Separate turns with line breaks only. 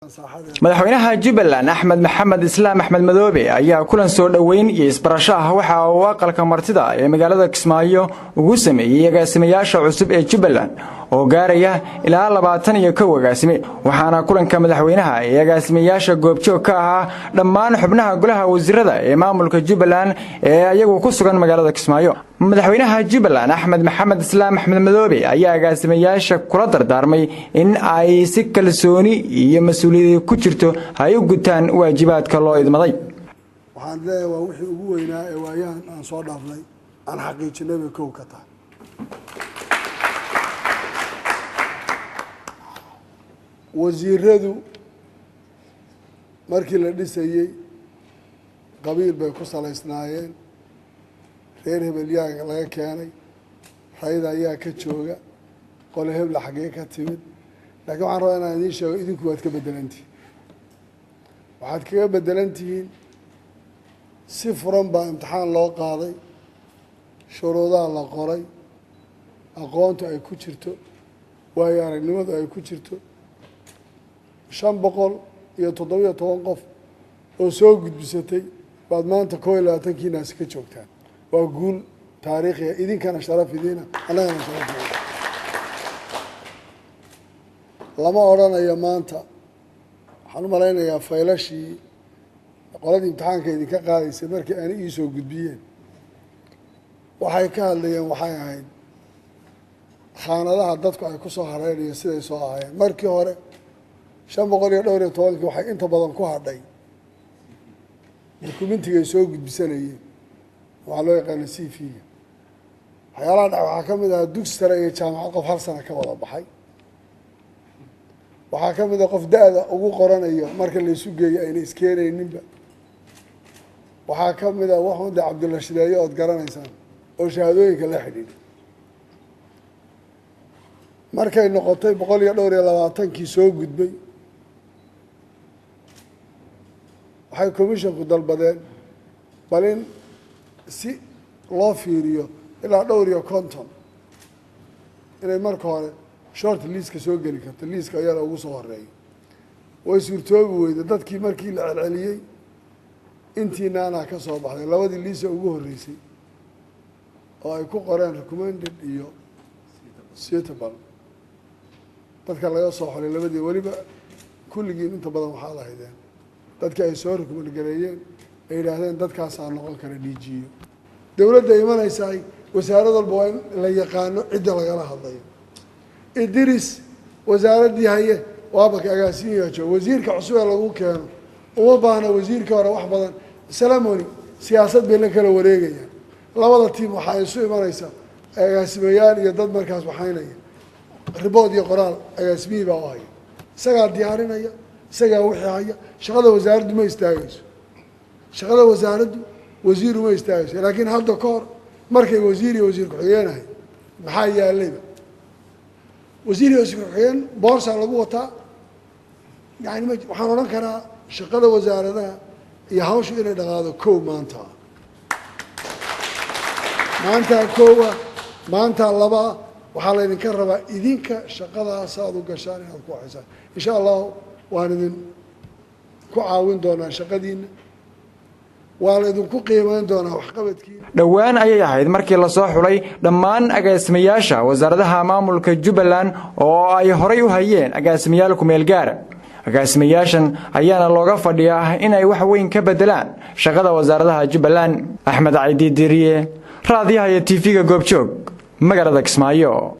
madaxweynaha jubalnd axmed maxamed islaam axmed madoobe ayaa kulan soo dhaweyn iyo isbarasho ah waxa uu aqalka martida ee magaalada Kismaayo ugu sameeyay agaasimayaasha cusub ee Jubalnd oo gaaraya ilaa 21 agaasime waxaana kulanka madaxweynaha ee agaasimayaasha goobjoog ka ah dhammaan xubnaha golaha wasiirada ee maamulka Jubalnd ee ayagu ku sugan magaalada Kismaayo madaxweynaha Jubalnd axmed maxamed islaam axmed madoobe ayaa agaasimayaasha kula dardaarmay in ay si kalsooni iyo mas'uuliyad ku jirto ay u gutaan waajibaadka loo idmaday
waxaan leeyahay waa wixii ugu weynaa ee waayaan aan soo dhaafnay aan xaqiijinay kow ka tahay wasiiradu markii la dhisayay qabiil bay ku salaysnaayeen reer hebelyaga laga keenay rayda ayaa ka jooga qole hebla xagee ka timid laakiin waxaan rabaa inaan idiin sheego idinku waad ka bedelantihiin waxaad kaga bedelantihiin si furan baa imtixaan loo qaaday shuruudaha la qoray aqoontu ay ku jirto waayo aragnimadu ay ku jirto 517 qof oo soo gudbisatay baad maanta 21 naas ka joogtaan waa guul taariikhi ah idinkana sharaf idina anagana sharaf lama oranayo maanta waxaan u malaynayaa faylashii qoladii imtixaanka idinka qaadaysay markii aan ii soo gudbiyeen waxay ka hadlayeen waxay ahayd khaanadaha dadku ay ku soo hareerayeen siday soo ahaayeen markii hore 512 waxay inta badan ku hadhay dukumentiga soo gudbisanayeen waxa loo yaqaan CV-ga waxyaalaha dhac waxaa ka mid ah dugsi sare iyo jaamacad qof hal sano ka wada baxay waxaa ka mid ah qof da'da ugu qoranayo marka la isu geeyo ayna iskeenayninba waxaa ka mid ah waxaan Cabdulla Shideeyo oo garanaysaan oo shahaadooyinka la xidhiidhay markay noqotay 120 soo gudbay waxay commissionku dalbadeen bal in si loo fiiriyo ilaa 250 inay marka hore short list-ka soo geli karto list-ka ayaa ugu soo horeeyay way suurtoobi weyday dadkii markii la celceliyay intii naana ka soo baxday labadii list ugu horeysay oo ay ku qoreen recommended iyo suitable dadka laga soo xulay labadii waliba kulligiin inta badan waxaa la haydeen dadka ay soo recommend gareeyeen ay yiraahdeen dadkaas aan noqon kara DGO dawladda imanaysaa wasaarad walba waa in la yaqaano cidda lagala hadlayo idris wasaaradii haye waaba ka agaasimayaasha wasiirka cusub ee lagu keeno uma baahna wasiirka hore wax badan ceremony siyaasad bay la kala wareegayaan labada tiim waxa ay soo imanaysaa agaasimayaal iyo dad markaas waxaynaya report iyo qoraal agaasimiyi baa u haya isagaa diyaarinaya isagaa wixii haya shaqada wasaaraddu ma istaagayso shaqada wasaaraddu wasiiru ma istaagayso laakiin hadda ka hor markay wasiir iyo wasiir ku-xigeenahay maxaa yaalayba wasiir iyo wasiir ku-xigeen boorsa lagu wataa yani waxaan odhan karaa shaqada wasaaradaha iyo hawshu inay dhaqaado kow maanta koowa maanta laba waxaa laydinka rabaa idinka shaqadaas aad u gashaan inaad ku waxaysaan insha allah waan idin ku caawin doonaa shaqadiina waa la idinku qiimeyn doonaa waxqabadkiina
dhawaan ayay ahayd markii la soo xulay dhammaan agaasimayaasha wasaaradaha maamulka Jubalnd oo ay horay u hayeen agaasimayaal ku meel gaar agaasimayaashan ayaana looga fadhiyaa in ay wax weyn ka bedelaan shaqada wasaaradaha Jubalnd Axmed Ciidi Diriye raadiyaha TV-ga goobjoog magaalada Kismaayo.